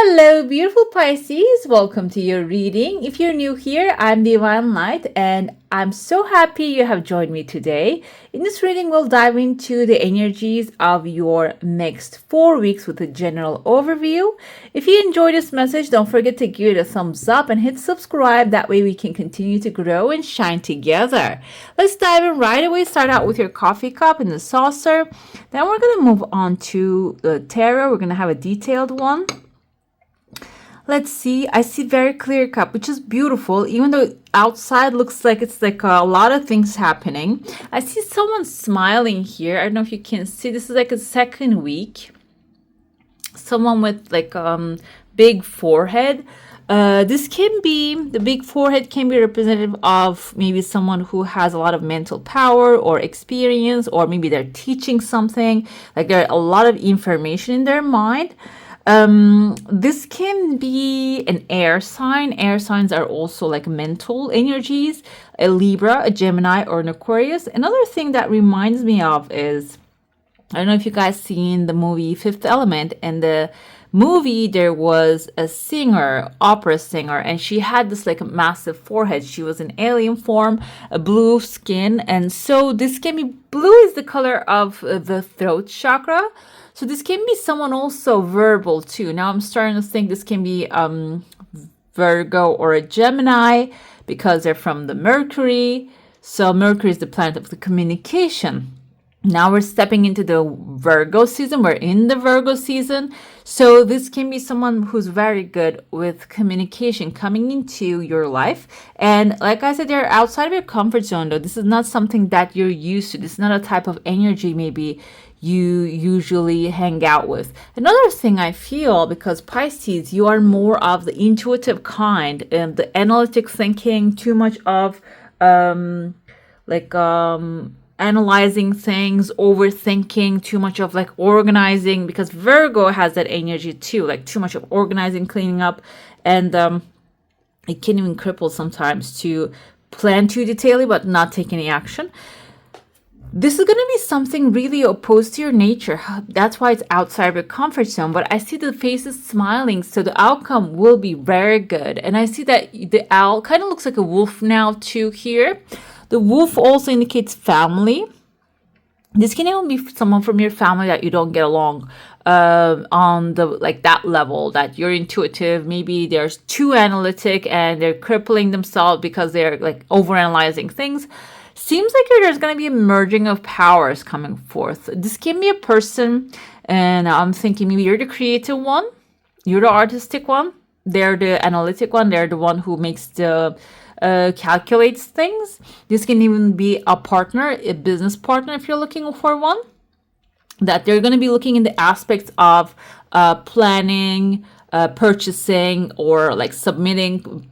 Hello, beautiful Pisces. Welcome to your reading. If you're new here, I'm Divine Light, and I'm so happy you have joined me today. In this reading, we'll dive into the energies of your next 4 weeks with a general overview. If you enjoyed this message, don't forget to give it a thumbs up and hit subscribe. That way we can continue to grow and shine together. Let's dive in right away. Start out with your coffee cup and the saucer. Then we're going to move on to the tarot. We're going to have a detailed one. Let's see. I see very clear cup, which is beautiful. Even though outside looks like it's like a lot of things happening. I see someone smiling here. I don't know if you can see. This is like a second week. Someone with like big forehead. This can be, the big forehead can be representative of maybe someone who has a lot of mental power or experience, or maybe they're teaching something. Like there are a lot of information in their mind. This can be an air sign. Air signs are also like mental energies, a Libra, a Gemini, or an Aquarius. Another thing that reminds me of is, I don't know if you guys seen the movie Fifth Element. In the movie, there was a singer, opera singer, and she had this like massive forehead. She was in alien form, a blue skin. And so this can be, blue is the color of the throat chakra. So this can be someone also verbal too. Now I'm starting to think this can be Virgo or a Gemini because they're from the Mercury. So Mercury is the planet of the communication. Now we're stepping into the Virgo season. We're in the Virgo season. So this can be someone who's very good with communication coming into your life. And like I said, they're outside of your comfort zone though. This is not something that you're used to. This is not a type of energy maybe you usually hang out with. Another thing I feel, because Pisces, you are more of the intuitive kind and the analytic thinking, too much of analyzing things, overthinking, too much of like organizing, because Virgo has that energy too, like too much of organizing, cleaning up, and it can even cripple sometimes to plan too detailedly but not take any action. This is going to be something really opposed to your nature. That's why it's outside of your comfort zone. But I see the faces smiling, so the outcome will be very good. And I see that the owl kind of looks like a wolf now too here. The wolf also indicates family. This can even be someone from your family that you don't get along on the like that level, that you're intuitive. Maybe they're too analytic and they're crippling themselves because they're like overanalyzing things. Seems like there's going to be a merging of powers coming forth. This can be a person, and I'm thinking maybe you're the creative one, you're the artistic one, they're the analytic one, they're the one who makes the calculates things. This can even be a partner, a business partner if you're looking for one, that they're going to be looking in the aspects of planning, purchasing, or like submitting,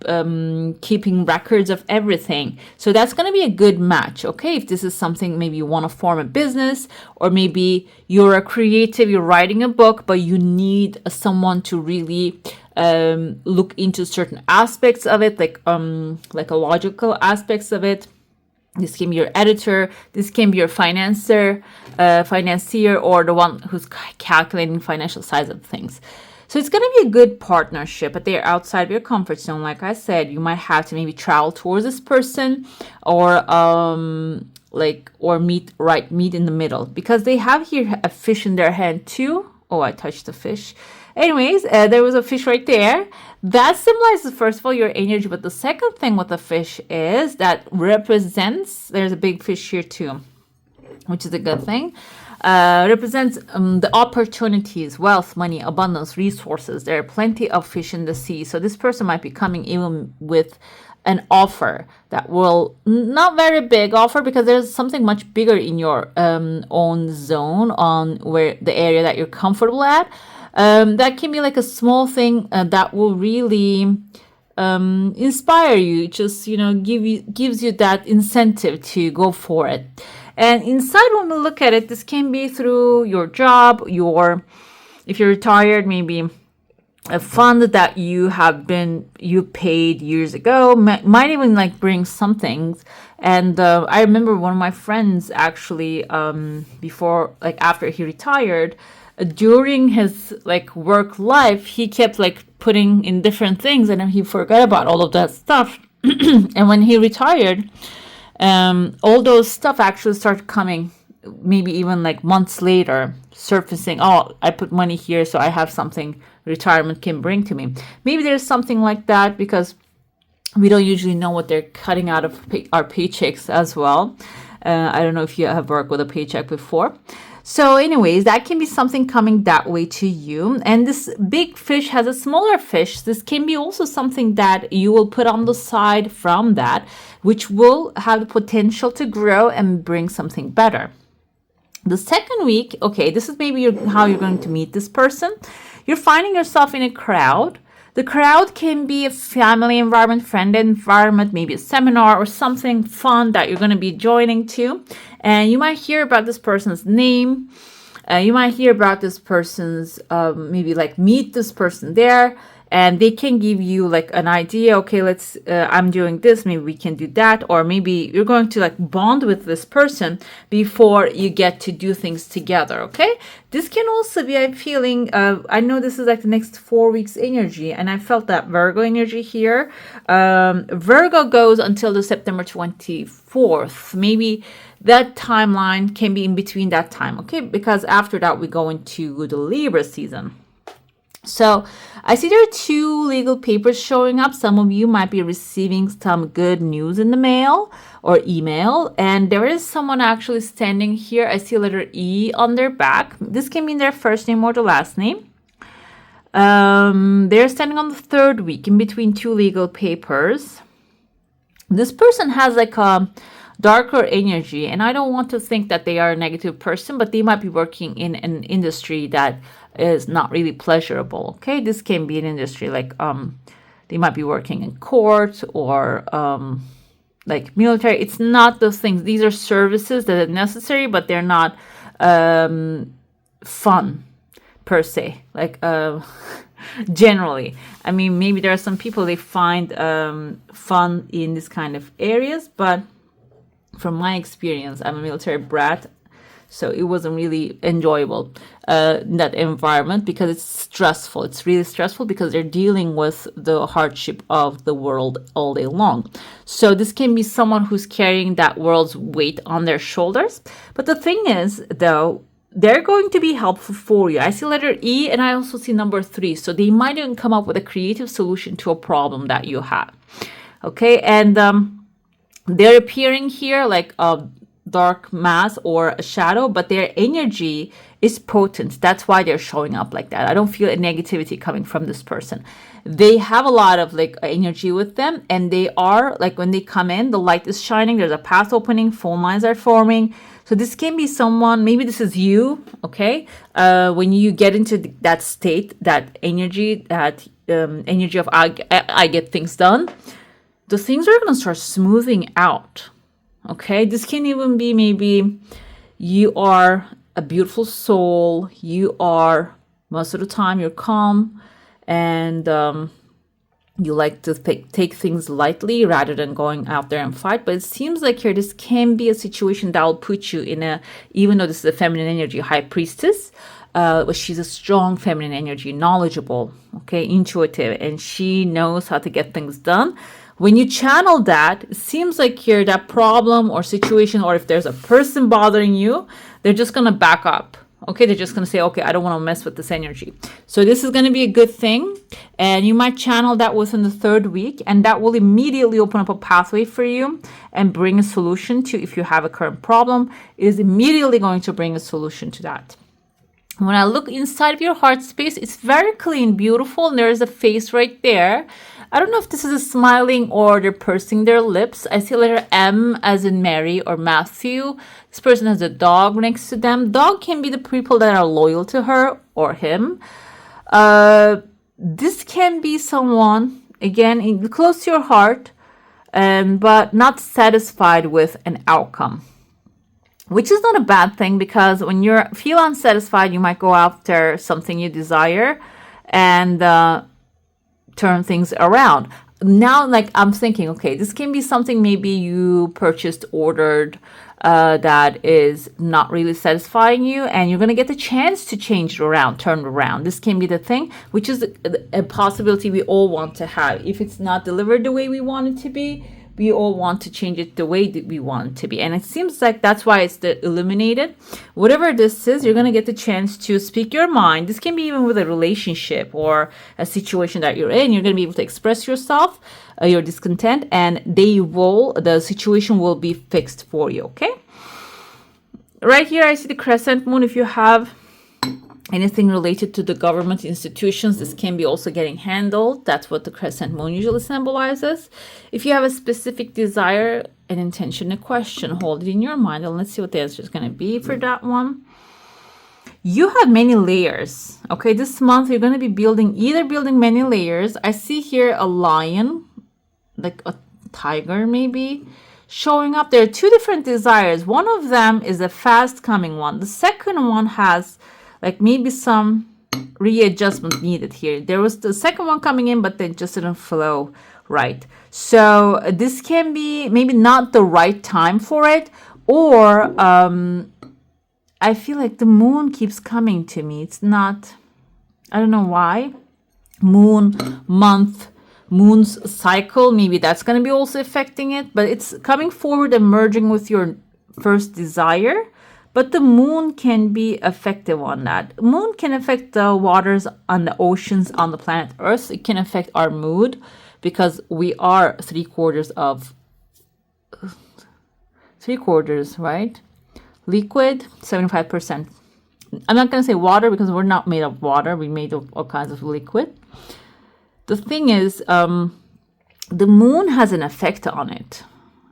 keeping records of everything. So that's going to be a good match. Okay, if this is something, maybe you want to form a business, or maybe you're a creative, you're writing a book, but you need someone to really look into certain aspects of it, like logical aspects of it. This can be your editor, this can be your financier, or the one who's calculating financial size of things. So it's going to be a good partnership, but they're outside of your comfort zone. Like I said, you might have to maybe travel towards this person, or meet in the middle, because they have here a fish in their hand too. Oh, I touched the fish. Anyways, there was a fish right there. That symbolizes, first of all, your energy. But the second thing with the fish is that represents, there's a big fish here too, which is a good thing. Represents the opportunities, wealth, money, abundance, resources. There are plenty of fish in the sea. So this person might be coming even with an offer that will, not very big offer, because there's something much bigger in your own zone, on where the area that you're comfortable at. That can be like a small thing that will really inspire you, just gives you that incentive to go for it. And inside, when we look at it, this can be through your job, if you're retired, maybe a fund that you paid years ago, might even like bring some things. And I remember one of my friends actually, after he retired, during his like work life, he kept like putting in different things, and then he forgot about all of that stuff. And when he retired, all those stuff actually started coming, maybe even like months later, surfacing. Oh, I put money here, so I have something retirement can bring to me. Maybe there's something like that, because we don't usually know what they're cutting out of our paychecks as well. I don't know if you have worked with a paycheck before. So anyways, that can be something coming that way to you. And this big fish has a smaller fish. This can be also something that you will put on the side from that, which will have the potential to grow and bring something better. The second week, okay, this is maybe how you're going to meet this person. You're finding yourself in a crowd. The crowd can be a family environment, friend environment, maybe a seminar or something fun that you're going to be joining to. And you might hear about this person's name. You might hear about this person's, maybe like meet this person there. And they can give you like an idea. Okay, I'm doing this. Maybe we can do that. Or maybe you're going to like bond with this person before you get to do things together. Okay. This can also be a feeling. I know this is like the next 4 weeks energy. And I felt that Virgo energy here. Virgo goes until the September 24th. Maybe that timeline can be in between that time. Okay. Because after that, we go into the Libra season. So I see there are 2 legal papers showing up. Some of you might be receiving some good news in the mail or email. And there is someone actually standing here. I see a letter E on their back. This can mean their first name or the last name. They're standing on the 3rd week in between 2 legal papers. This person has like a darker energy, and I don't want to think that they are a negative person, but they might be working in an industry that is not really pleasurable. Okay, this can be an industry like they might be working in court or like military. It's not those things. These are services that are necessary, but they're not fun per se. Like generally, I mean, maybe there are some people they find fun in this kind of areas, but from my experience, I'm a military brat, so it wasn't really enjoyable in that environment, because it's stressful. It's really stressful because they're dealing with the hardship of the world all day long. So this can be someone who's carrying that world's weight on their shoulders. But the thing is, though, they're going to be helpful for you. I see letter E, and I also see number 3. So they might even come up with a creative solution to a problem that you have. Okay, and they're appearing here like a dark mass or a shadow, but their energy is potent. That's why they're showing up like that. I don't feel a negativity coming from this person. They have a lot of like energy with them, and they are like, when they come in, the light is shining, there's a path opening, phone lines are forming. So this can be someone, maybe this is you, okay? When you get into that state, that energy, energy of I get things done, the things are going to start smoothing out. Okay, this can even be maybe you are a beautiful soul. You are, most of the time, you're calm, and you like to take things lightly rather than going out there and fight. But it seems like here this can be a situation that will put you in a, even though this is a feminine energy, high priestess, but she's a strong feminine energy, knowledgeable, okay, intuitive, and she knows how to get things done. When you channel that, it seems like here that problem or situation, or if there's a person bothering you, they're just going to back up. Okay, they're just going to say, okay, I don't want to mess with this energy. So this is going to be a good thing. And you might channel that within the 3rd week, and that will immediately open up a pathway for you and bring a solution to, if you have a current problem, it is immediately going to bring a solution to that. When I look inside of your heart space, it's very clean, beautiful, and there is a face right there. I don't know if this is a smiling or they're pursing their lips. I see letter M as in Mary or Matthew. This person has a dog next to them. Dog can be the people that are loyal to her or him. This can be someone, again, close to your heart, but not satisfied with an outcome. Which is not a bad thing, because when you feel unsatisfied, you might go after something you desire and turn things around. Now, like, I'm thinking, okay, this can be something maybe you purchased, ordered, that is not really satisfying you, and you're going to get the chance to change it around, turn it around. This can be the thing, which is a possibility we all want to have. If it's not delivered the way we want it to be, we all want to change it the way that we want it to be. And it seems like that's why it's the illuminated. Whatever this is, you're going to get the chance to speak your mind. This can be even with a relationship or a situation that you're in. You're going to be able to express yourself, your discontent, and the situation will be fixed for you, okay? Right here, I see the crescent moon. If you have anything related to the government institutions, this can be also getting handled. That's what the crescent moon usually symbolizes. If you have a specific desire, an intention, a question, hold it in your mind, and let's see what the answer is going to be for that one. You have many layers. Okay, this month you're going to be building many layers. I see here a lion, like a tiger maybe, showing up. There are two different desires. One of them is a fast coming one. The second one has like maybe some readjustment needed here. There was the second one coming in, but they just didn't flow right. So this can be maybe not the right time for it, or I feel like the moon keeps coming to me. It's not, I don't know why. Moon, month, moon's cycle, maybe that's going to be also affecting it, but it's coming forward and merging with your first desire. But the moon can be effective on that. Moon can affect the waters on the oceans on the planet Earth. It can affect our mood because we are three quarters, right? Liquid, 75%. I'm not going to say water because we're not made of water. We're made of all kinds of liquid. The thing is, the moon has an effect on it.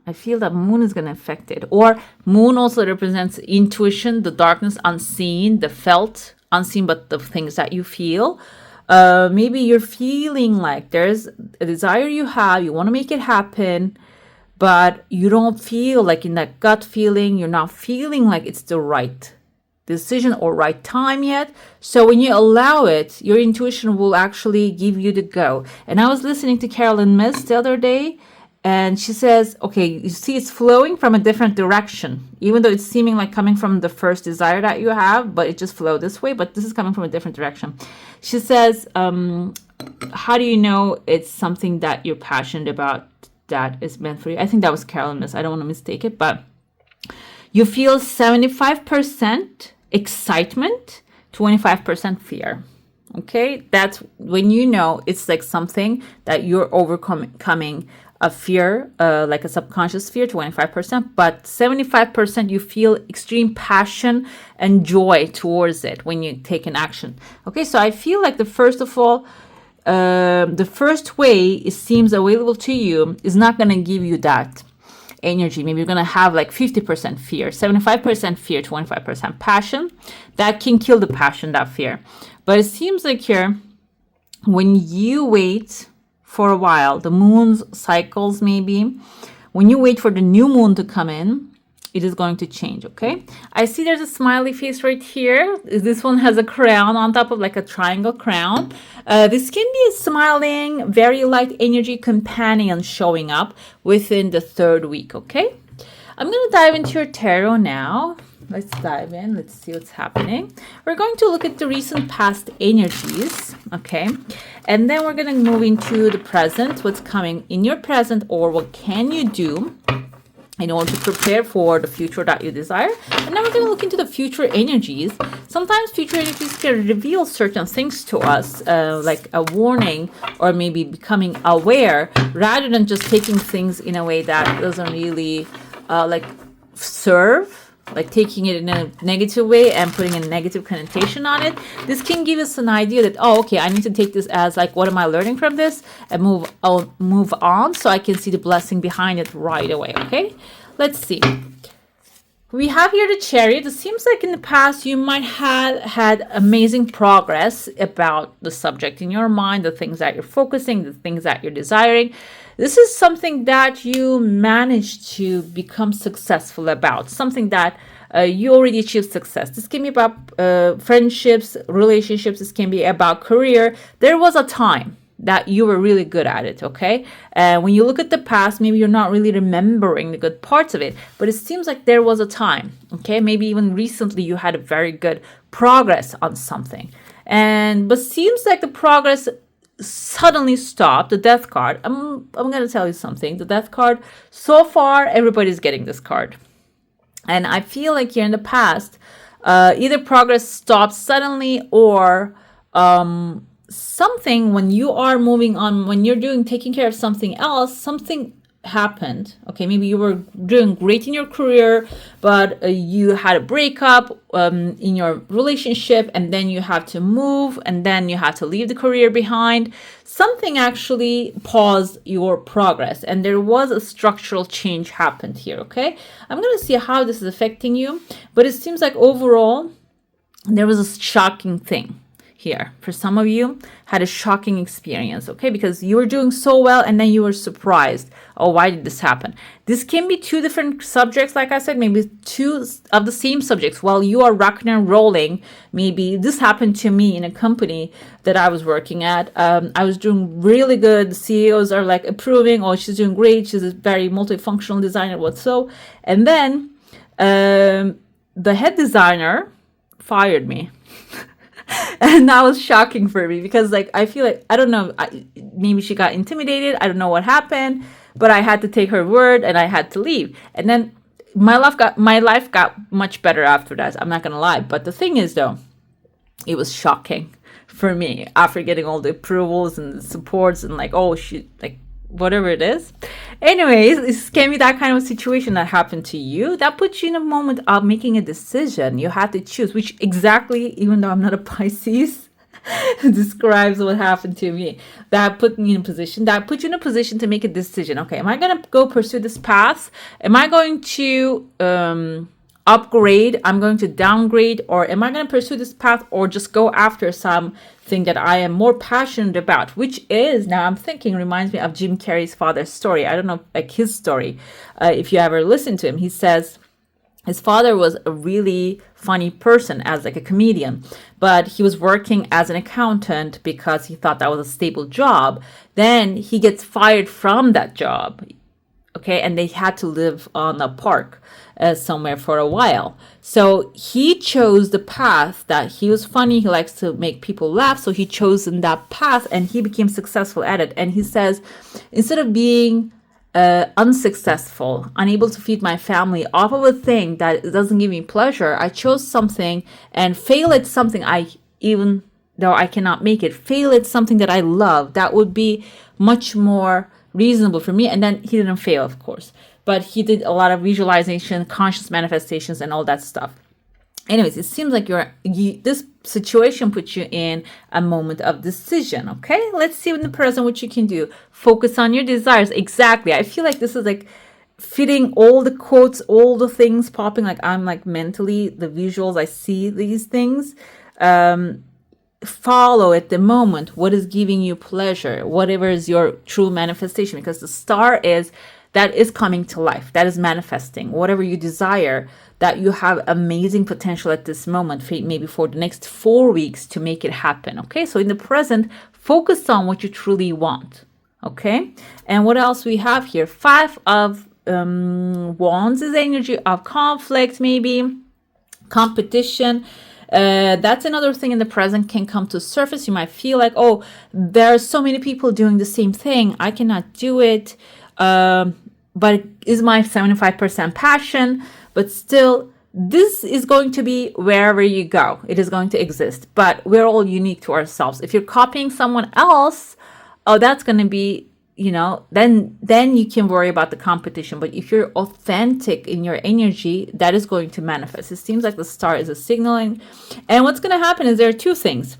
I feel that moon is going to affect it. Or moon also represents intuition, the darkness unseen, the felt unseen, but the things that you feel. Maybe you're feeling like there's a desire you have, you want to make it happen, but you don't feel like in that gut feeling, you're not feeling like it's the right decision or right time yet. So when you allow it, your intuition will actually give you the go. And I was listening to Carolyn Miss the other day, and she says, okay, you see it's flowing from a different direction, even though it's seeming like coming from the first desire that you have, but it just flowed this way, but this is coming from a different direction. She says, how do you know it's something that you're passionate about that is meant for you? I think that was Carolyn Miss. I don't want to mistake it, but you feel 75% excitement, 25% fear. Okay, that's when you know it's like something that you're overcoming a fear, like a subconscious fear, 25%, but 75% you feel extreme passion and joy towards it when you take an action. Okay, so I feel like the first way it seems available to you is not going to give you that energy. Maybe you're going to have like 50% fear, 75% fear, 25% passion. That can kill the passion, that fear. But it seems like here, when you wait for a while, the moon's cycles maybe, when you wait for the new moon to come in, it is going to change, okay? I see there's a smiley face right here. This one has a crown on top of like a triangle crown. This can be a smiling, very light energy companion showing up within the third week, okay? I'm going to dive into your tarot now. Let's dive in. Let's see what's happening. We're going to look at the recent past energies, okay? And then we're going to move into the present, what's coming in your present, or what can you do in order to prepare for the future that you desire. And then we're going to look into the future energies. Sometimes future energies can reveal certain things to us, like a warning or maybe becoming aware, rather than just taking things in a way that doesn't really serve, like taking it in a negative way and putting a negative connotation on it. This can give us an idea that, oh, okay, I need to take this as like, what am I learning from this, and move on so I can see the blessing behind it right away, okay? Let's see. We have here the Chariot. It seems like in the past you might have had amazing progress about the subject in your mind, the things that you're focusing, the things that you're desiring. This is something that you managed to become successful about, something that you already achieved success. This can be about friendships, relationships. This can be about career. There was a time that you were really good at it, okay? When you look at the past, maybe you're not really remembering the good parts of it, but it seems like there was a time, okay? Maybe even recently you had a very good progress on something. But seems like the progress suddenly stopped. The death card. I'm going to tell you something. The death card, so far, everybody's getting this card. And I feel like here in the past, either progress stopped suddenly or something when you are moving on, when you're taking care of something else, something happened. Okay, maybe you were doing great in your career, but you had a breakup in your relationship, and then you have to move, and then you have to leave the career behind. Something actually paused your progress, and there was a structural change happened here. Okay, I'm going to see how this is affecting you, but it seems like overall there was a shocking thing here. For some of you had a shocking experience, okay, because you were doing so well and then you were surprised. Oh, why did this happen? This can be two different subjects, like I said, maybe two of the same subjects. While you are rocking and rolling, maybe this happened to me in a company that I was working at. I was doing really good. The CEOs are like approving, oh, she's doing great, she's a very multifunctional designer, what so. And then the head designer fired me. And that was shocking for me because, like, I feel like, I don't know, maybe she got intimidated. I don't know what happened, but I had to take her word and I had to leave. And then my life got much better after that. I'm not going to lie. But the thing is, though, it was shocking for me after getting all the approvals and the supports and like, oh, whatever it is. Anyways, this can be that kind of situation that happened to you. That puts you in a moment of making a decision. You had to choose, which exactly, even though I'm not a Pisces, describes what happened to me. That put me in a position, that put you in a position to make a decision. Okay, am I going to go pursue this path? Am I going to upgrade? I'm going to downgrade? Or am I going to pursue this path or just go after something that I am more passionate about, which is, now I'm thinking, reminds me of Jim Carrey's father's story. I don't know, like his story. If you ever listen to him, he says his father was a really funny person as like a comedian, but he was working as an accountant because he thought that was a stable job. Then he gets fired from that job. Okay, and they had to live on a park somewhere for a while. So he chose the path that he was funny. He likes to make people laugh. So he chose in that path and he became successful at it. And he says, instead of being unsuccessful, unable to feed my family off of a thing that doesn't give me pleasure, I chose something and fail at something even though I cannot make it, fail at something that I love. That would be much more reasonable for me. And then he didn't fail, of course, but he did a lot of visualization, conscious manifestations, and all that stuff. Anyways, it seems like this situation puts you in a moment of decision. Okay, let's see in the present what you can do. Focus on your desires. Exactly. I feel like this is like fitting all the quotes, all the things popping. Like I'm like mentally, the visuals, I see these things. Follow at the moment what is giving you pleasure, whatever is your true manifestation, because the star is that is coming to life, that is manifesting whatever you desire, that you have amazing potential at this moment, maybe for the next 4 weeks to make it happen. Okay, so in the present, focus on what you truly want. Okay, and what else we have here? 5 of wands is energy of conflict, maybe competition. That's another thing in the present can come to surface. You might feel like, oh, there are so many people doing the same thing, I cannot do it, but it is my 75% passion. But still, this is going to be wherever you go, it is going to exist, but we're all unique to ourselves. If you're copying someone else, oh, that's going to be, then you can worry about the competition. But if you're authentic in your energy, that is going to manifest. It seems like the star is a signaling. And what's going to happen is there are 2 things.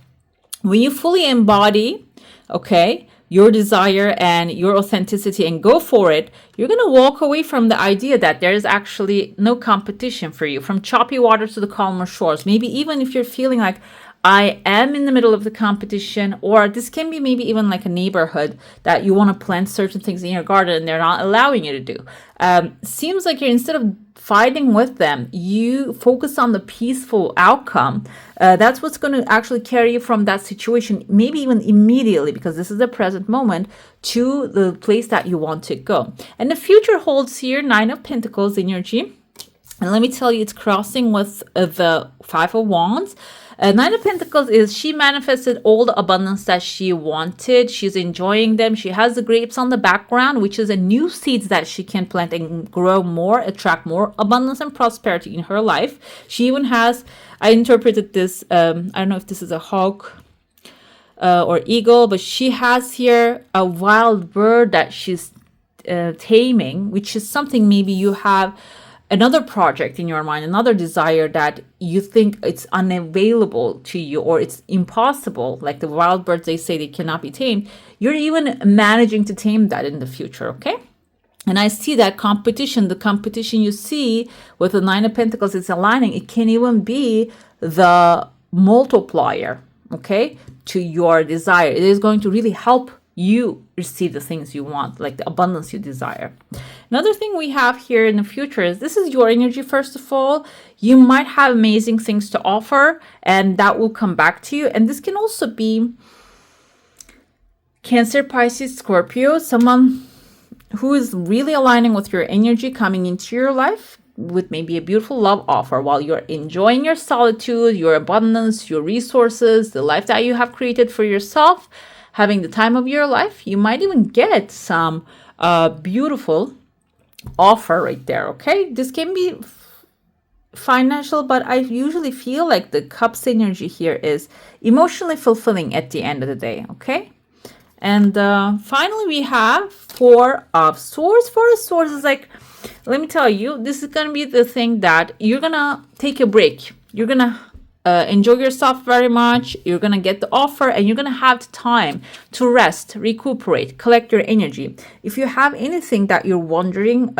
When you fully embody, okay, your desire and your authenticity and go for it, you're going to walk away from the idea that there is actually no competition for you, from choppy waters to the calmer shores. Maybe even if you're feeling like, I am in the middle of the competition, or this can be maybe even like a neighborhood that you want to plant certain things in your garden and they're not allowing you to do. Seems like you're, instead of fighting with them, you focus on the peaceful outcome. That's what's going to actually carry you from that situation, maybe even immediately, because this is the present moment, to the place that you want to go. And the future holds here Nine of Pentacles energy. And let me tell you, it's crossing with the Five of Wands. Nine of Pentacles is she manifested all the abundance that she wanted. She's enjoying them. She has the grapes on the background, which is a new seeds that she can plant and grow more, attract more abundance and prosperity in her life. She even has, I interpreted this, I don't know if this is a hawk or eagle, but she has here a wild bird that she's taming, which is something maybe you have another project in your mind, another desire that you think it's unavailable to you or it's impossible. Like the wild birds, they say they cannot be tamed. You're even managing to tame that in the future, okay? And I see that competition, the competition you see with the Nine of Pentacles, it's aligning. It can even be the multiplier, okay, to your desire. It is going to really help you receive the things you want, like the abundance you desire. Another thing we have here in the future is this is your energy. First of all, you might have amazing things to offer and that will come back to you. And this can also be Cancer, Pisces, Scorpio, someone who is really aligning with your energy coming into your life with maybe a beautiful love offer while you're enjoying your solitude, your abundance, your resources, the life that you have created for yourself. Having the time of your life, you might even get some beautiful offer right there, okay? This can be financial, but I usually feel like the Cups energy here is emotionally fulfilling at the end of the day, okay? And finally, we have Four of Swords. Four of Swords is like, let me tell you, this is going to be the thing that you're going to take a break. You're going to enjoy yourself very much. You're going to get the offer and you're going to have the time to rest, recuperate, collect your energy. If you have anything that you're wondering,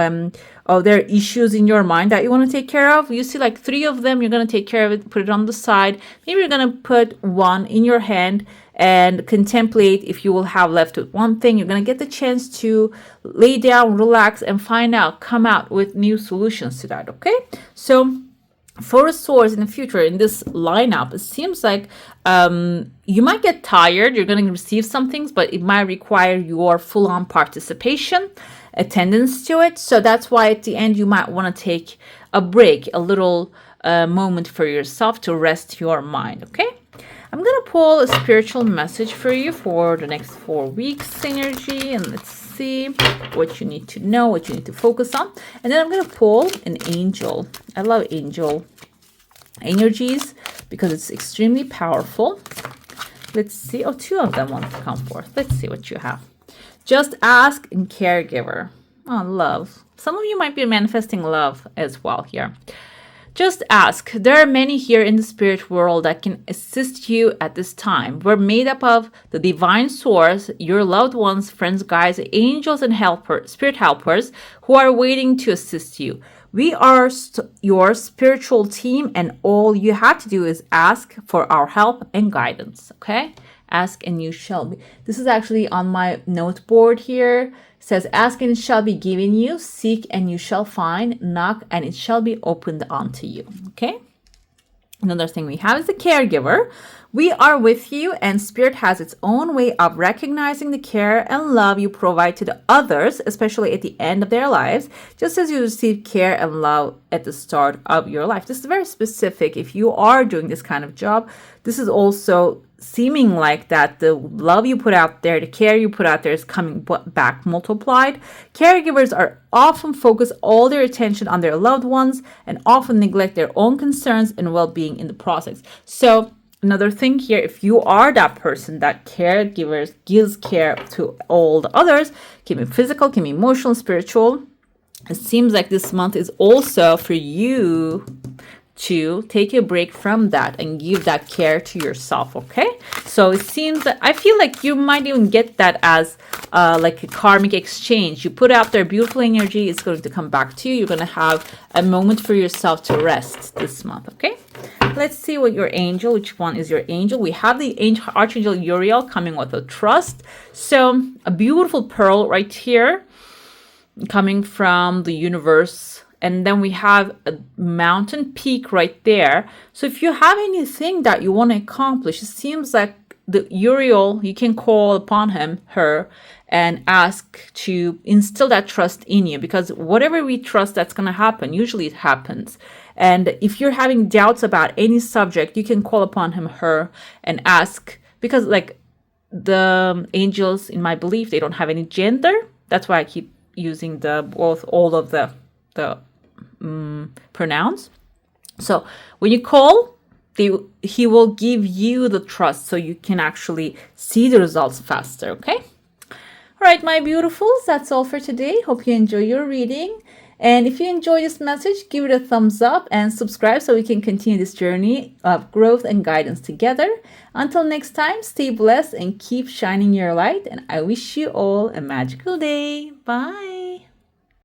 or there are issues in your mind that you want to take care of, you see like 3 of them, you're going to take care of it, put it on the side. Maybe you're going to put one in your hand and contemplate if you will have left with one thing. You're going to get the chance to lay down, relax, and find out, come out with new solutions to that, okay? So Four of Swords in the future, in this lineup, it seems like you might get tired. You're going to receive some things, but it might require your full-on participation, attendance to it. So that's why at the end, you might want to take a break, a little moment for yourself to rest your mind, okay? I'm going to pull a spiritual message for you for the next 4 weeks energy, and let's see what you need to know, what you need to focus on. And then I'm going to pull an angel. I love angel energies because it's extremely powerful. Let's see. Oh, 2 of them want to come forth. Let's see what you have. Just ask and caregiver. Oh, love. Some of you might be manifesting love as well here. Just ask. There are many here in the spirit world that can assist you at this time. We're made up of the divine source, your loved ones, friends, guides, angels, and spirit helpers who are waiting to assist you. We are your spiritual team, and all you have to do is ask for our help and guidance, okay? Ask and you shall be. This is actually on my note board here. It says, ask and it shall be given you, seek and you shall find, knock and it shall be opened unto you, okay? Another thing we have is the caregiver. We are with you, and Spirit has its own way of recognizing the care and love you provide to the others, especially at the end of their lives, just as you receive care and love at the start of your life. This is very specific. If you are doing this kind of job, this is also seeming like that the love you put out there, the care you put out there is coming back multiplied. Caregivers are often focus all their attention on their loved ones and often neglect their own concerns and well-being in the process. So another thing here, if you are that person that caregivers gives care to all the others, can be physical, can be emotional, spiritual, it seems like this month is also for you to take a break from that and give that care to yourself, okay? So it seems that I feel like you might even get that as like a karmic exchange. You put out their beautiful energy, it's going to come back to you. You're going to have a moment for yourself to rest this month, okay? Let's see what your angel, which one is your angel? We have the angel, Archangel Uriel coming with a trust. So a beautiful pearl right here coming from the universe and then we have a mountain peak right there. So if you have anything that you want to accomplish, it seems like the Uriel, you can call upon her, and ask to instill that trust in you, because whatever we trust that's going to happen, usually it happens. And if you're having doubts about any subject, you can call upon her and ask, because like the angels, in my belief, they don't have any gender. That's why I keep using all of the pronouns. So when you call, he will give you the trust so you can actually see the results faster, okay? All right, my beautifuls, that's all for today. Hope you enjoy your reading. And if you enjoy this message, give it a thumbs up and subscribe so we can continue this journey of growth and guidance together. Until next time, stay blessed and keep shining your light. And I wish you all a magical day. Bye.